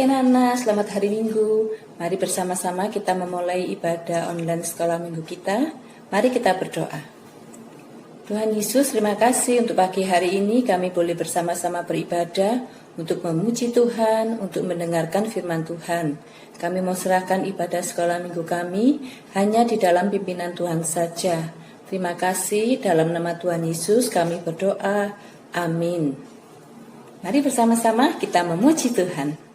pagi Nana, selamat hari Minggu. Mari bersama-sama kita memulai ibadah online sekolah minggu kita. Mari kita berdoa. Tuhan Yesus, terima kasih untuk pagi hari ini kami boleh bersama-sama beribadah untuk memuji Tuhan, untuk mendengarkan firman Tuhan. Kami mau serahkan ibadah sekolah minggu kami hanya di dalam pimpinan Tuhan saja. Terima kasih, dalam nama Tuhan Yesus kami berdoa. Amin. Mari bersama-sama kita memuji Tuhan.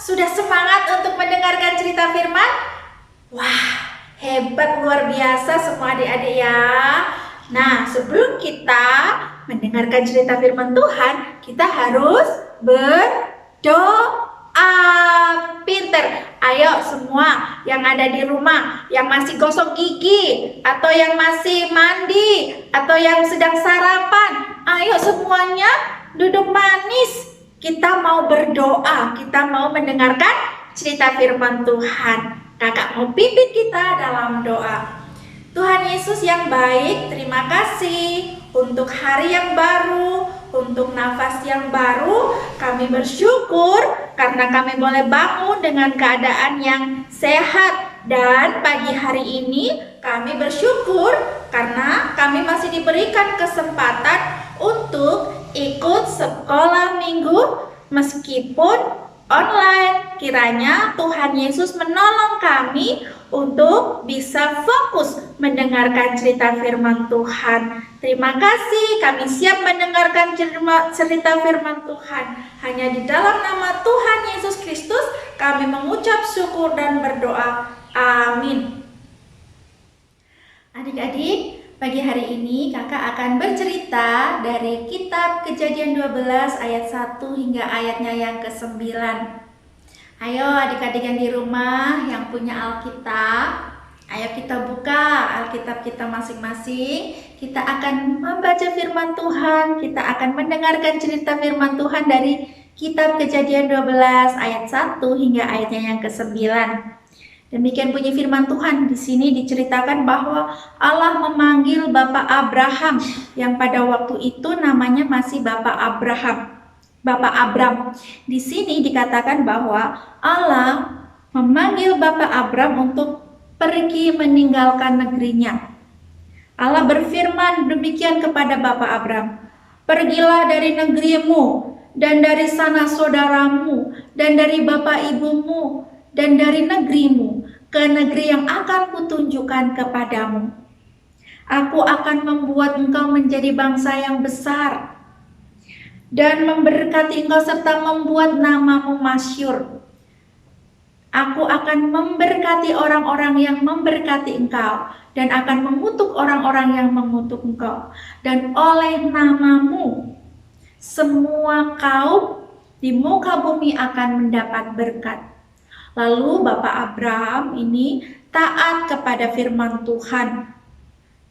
Sudah semangat untuk mendengarkan cerita firman? Wah, Hebat, luar biasa semua adik-adik ya. Nah, sebelum kita mendengarkan cerita firman Tuhan, kita harus berdoa. Pinter. Ayo semua yang ada di rumah, yang masih gosok gigi, atau yang masih mandi, atau yang sedang sarapan, ayo semuanya duduk manis. Kita mau berdoa, kita mau mendengarkan cerita firman Tuhan. Kakak mau pimpin kita dalam doa. Tuhan Yesus yang baik, terima kasih untuk hari yang baru, untuk nafas yang baru. Kami bersyukur karena kami boleh bangun dengan keadaan yang sehat. Dan pagi hari ini kami bersyukur karena kami masih diberikan kesempatan untuk ikut sekolah minggu meskipun online. Kiranya Tuhan Yesus menolong kami untuk bisa fokus mendengarkan cerita firman Tuhan. Terima kasih, kami siap mendengarkan cerita firman Tuhan. Hanya di dalam nama Tuhan Yesus Kristus kami mengucap syukur dan berdoa. Amin. Adik-adik, pagi hari ini kakak akan bercerita dari kitab Kejadian 12 ayat 1 hingga ayatnya yang ke-9. Ayo adik-adik yang di rumah yang punya Alkitab, ayo kita buka Alkitab kita masing-masing. Kita akan membaca firman Tuhan, kita akan mendengarkan cerita firman Tuhan dari kitab Kejadian 12 ayat 1 hingga ayatnya yang ke-9. Demikian bunyi firman Tuhan. Di sini diceritakan bahwa Allah memanggil Bapak Abraham yang pada waktu itu namanya masih Bapak Abram. Di sini dikatakan bahwa Allah memanggil Bapak Abram untuk pergi meninggalkan negerinya. Allah berfirman demikian kepada Bapak Abram, "Pergilah dari negerimu dan dari sanak saudaramu dan dari bapak ibumu dan dari negerimu ke negeri yang akan kutunjukkan kepadamu. Aku akan membuat engkau menjadi bangsa yang besar dan memberkati engkau serta membuat namamu masyhur. Aku akan memberkati orang-orang yang memberkati engkau dan akan mengutuk orang-orang yang mengutuk engkau. Dan oleh namamu semua kaum di muka bumi akan mendapat berkat." Lalu Bapak Abraham ini taat kepada firman Tuhan.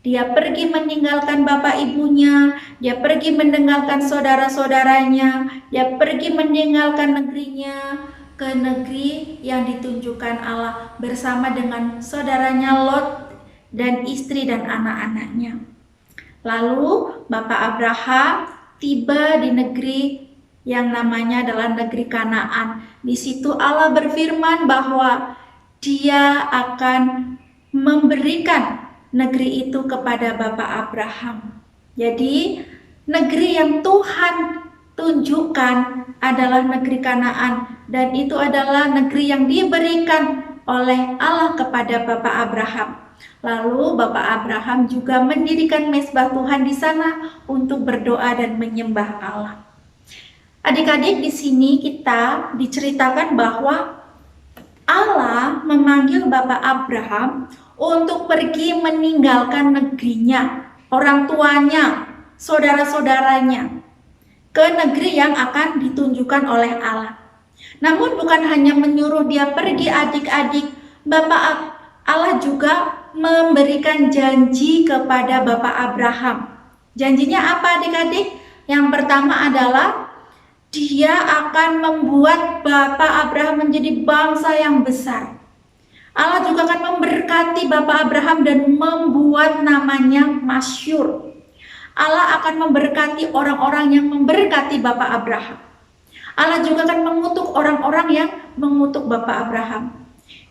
Dia pergi meninggalkan bapak ibunya, dia pergi meninggalkan saudara-saudaranya, dia pergi meninggalkan negerinya ke negeri yang ditunjukkan Allah bersama dengan saudaranya Lot dan istri dan anak-anaknya. Lalu Bapak Abraham tiba di negeri yang namanya adalah negeri Kanaan. Di situ Allah berfirman bahwa Dia akan memberikan negeri itu kepada Bapak Abraham. Jadi negeri yang Tuhan tunjukkan adalah negeri Kanaan, dan itu adalah negeri yang diberikan oleh Allah kepada Bapak Abraham. Lalu Bapak Abraham juga mendirikan mezbah Tuhan di sana untuk berdoa dan menyembah Allah. Adik-adik, di sini kita diceritakan bahwa Allah memanggil Bapak Abraham untuk pergi meninggalkan negerinya, orang tuanya, saudara-saudaranya, ke negeri yang akan ditunjukkan oleh Allah. Namun bukan hanya menyuruh dia pergi adik-adik, Bapak Allah juga memberikan janji kepada Bapak Abraham. Janjinya apa adik-adik? Yang pertama adalah Dia akan membuat Bapak Abraham menjadi bangsa yang besar. Allah juga akan memberkati Bapak Abraham dan membuat namanya masyhur. Allah akan memberkati orang-orang yang memberkati Bapak Abraham. Allah juga akan mengutuk orang-orang yang mengutuk Bapak Abraham.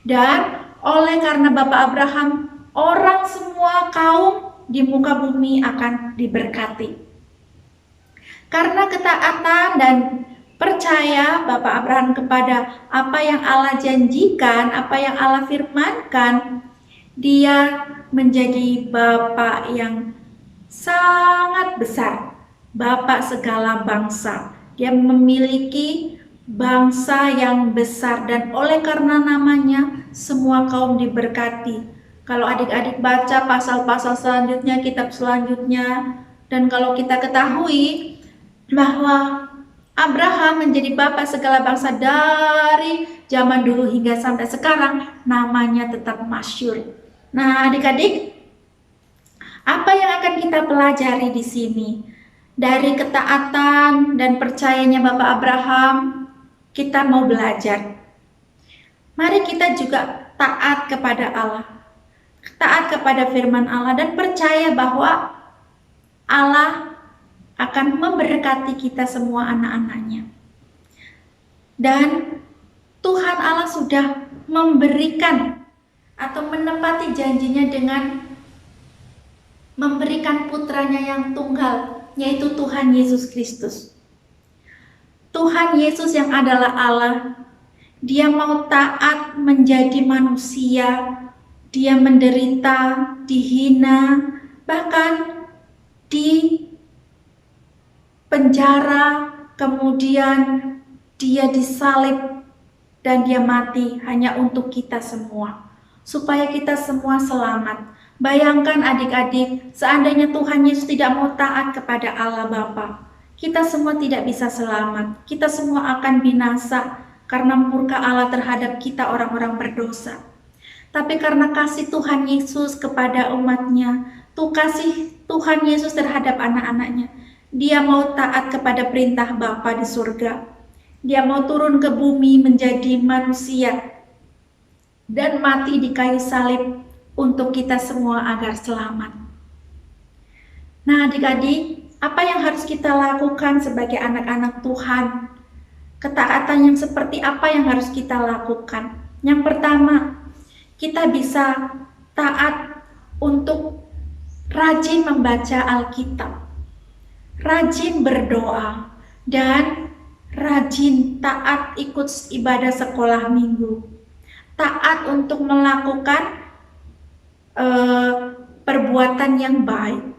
Dan oleh karena Bapak Abraham, orang semua kaum di muka bumi akan diberkati. Karena ketaatan dan percaya Bapak Abraham kepada apa yang Allah janjikan, apa yang Allah firmankan, dia menjadi bapak yang sangat besar, bapak segala bangsa. Dia memiliki bangsa yang besar, dan oleh karena namanya semua kaum diberkati. Kalau adik-adik baca pasal-pasal selanjutnya, kitab selanjutnya, dan kalau kita ketahui bahwa Abraham menjadi bapa segala bangsa dari zaman dulu hingga sampai sekarang, namanya tetap masyhur. Nah, adik-adik, apa yang akan kita pelajari di sini? Dari ketaatan dan percayanya Bapak Abraham, kita mau belajar. Mari kita juga taat kepada Allah, taat kepada firman Allah, dan percaya bahwa Allah akan memberkati kita semua anak-anaknya. Dan Tuhan Allah sudah memberikan atau menepati janjinya dengan memberikan putranya yang tunggal, yaitu Tuhan Yesus Kristus. Tuhan Yesus yang adalah Allah, Dia mau taat menjadi manusia, Dia menderita, dihina, bahkan di penjara, kemudian Dia disalib dan Dia mati hanya untuk kita semua, supaya kita semua selamat. Bayangkan adik-adik, seandainya Tuhan Yesus tidak mau taat kepada Allah Bapa, kita semua tidak bisa selamat. Kita semua akan binasa karena murka Allah terhadap kita orang-orang berdosa. Tapi karena kasih Tuhan Yesus kepada umatnya, kasih Tuhan Yesus terhadap anak-anaknya, Dia mau taat kepada perintah Bapa di surga. Dia mau turun ke bumi menjadi manusia dan mati di kayu salib untuk kita semua agar selamat. Nah, adik-adik, apa yang harus kita lakukan sebagai anak-anak Tuhan? Ketaatan yang seperti apa yang harus kita lakukan? Yang pertama, kita bisa taat untuk rajin membaca Alkitab, rajin berdoa, dan rajin taat ikut ibadah sekolah minggu. Taat untuk melakukan perbuatan yang baik.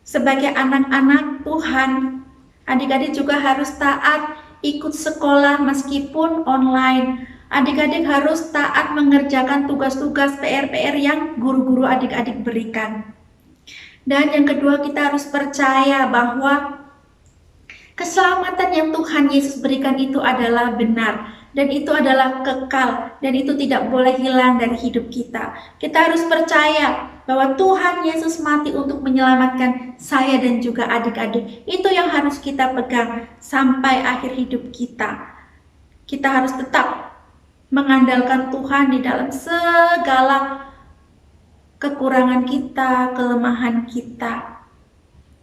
Sebagai anak-anak Tuhan, adik-adik juga harus taat ikut sekolah meskipun online. Adik-adik harus taat mengerjakan tugas-tugas PR-PR yang guru-guru adik-adik berikan. Dan yang kedua, kita harus percaya bahwa keselamatan yang Tuhan Yesus berikan itu adalah benar. Dan itu adalah kekal, dan itu tidak boleh hilang dari hidup kita. Kita harus percaya bahwa Tuhan Yesus mati untuk menyelamatkan saya dan juga adik-adik. Itu yang harus kita pegang sampai akhir hidup kita. Kita harus tetap mengandalkan Tuhan di dalam segala kekurangan kita, kelemahan kita.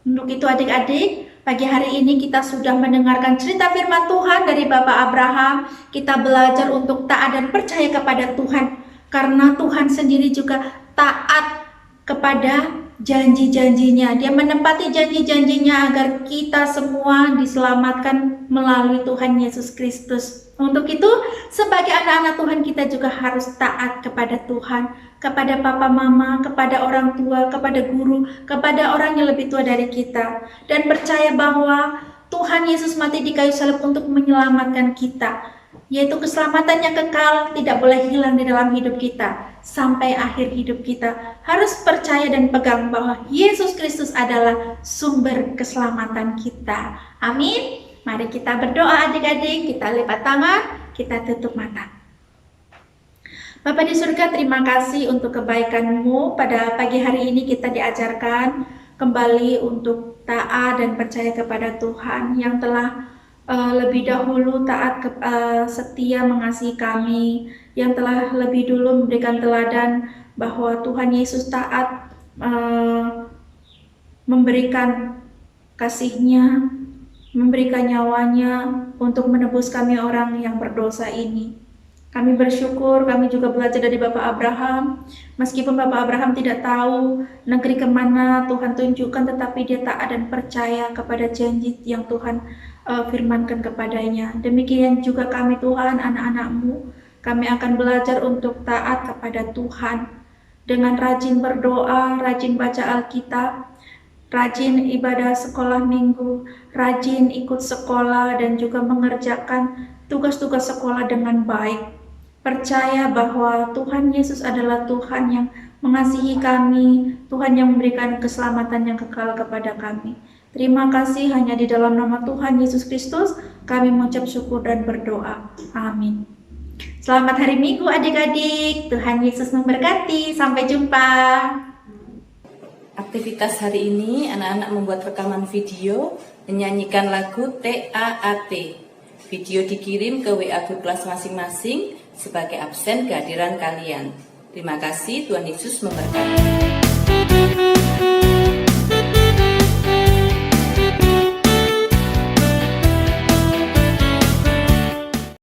Untuk itu adik-adik, pagi hari ini kita sudah mendengarkan cerita firman Tuhan dari Bapak Abraham. Kita belajar untuk taat dan percaya kepada Tuhan, karena Tuhan sendiri juga taat kepada janji-janjinya. Dia menepati janji-janjinya agar kita semua diselamatkan melalui Tuhan Yesus Kristus. Untuk itu, sebagai anak-anak Tuhan, kita juga harus taat kepada Tuhan, kepada papa mama, kepada orang tua, kepada guru, kepada orang yang lebih tua dari kita, dan percaya bahwa Tuhan Yesus mati di kayu salib untuk menyelamatkan kita, yaitu keselamatan yang kekal, tidak boleh hilang di dalam hidup kita sampai akhir hidup kita. Harus percaya dan pegang bahwa Yesus Kristus adalah sumber keselamatan kita. Amin. Mari kita berdoa adik-adik, kita lipat tangan, kita tutup mata. Bapa di surga, terima kasih untuk kebaikan-Mu. Pada pagi hari ini kita diajarkan kembali untuk taat dan percaya kepada Tuhan yang telah lebih dahulu taat, setia mengasihi kami, yang telah lebih dulu memberikan teladan bahwa Tuhan Yesus taat memberikan kasih-Nya, memberikan nyawanya untuk menebus kami orang yang berdosa ini. Kami bersyukur, kami juga belajar dari Bapak Abraham. Meskipun Bapak Abraham tidak tahu negeri kemana Tuhan tunjukkan, tetapi dia taat dan percaya kepada janji yang Tuhan firmankan kepadanya. Demikian juga kami Tuhan, anak-anak-Mu, kami akan belajar untuk taat kepada Tuhan dengan rajin berdoa, rajin baca Alkitab, rajin ibadah sekolah minggu, rajin ikut sekolah, dan juga mengerjakan tugas-tugas sekolah dengan baik. percaya bahwa Tuhan Yesus adalah Tuhan yang mengasihi kami, Tuhan yang memberikan keselamatan yang kekal kepada kami. Terima kasih, hanya di dalam nama Tuhan Yesus Kristus kami mengucap syukur dan berdoa. Amin. Selamat hari Minggu adik-adik, Tuhan Yesus memberkati, sampai jumpa. Aktivitas hari ini anak-anak membuat rekaman video menyanyikan lagu TAAT. Video dikirim ke WA grup kelas masing-masing sebagai absen kehadiran kalian. Terima kasih, Tuhan Yesus memberkati.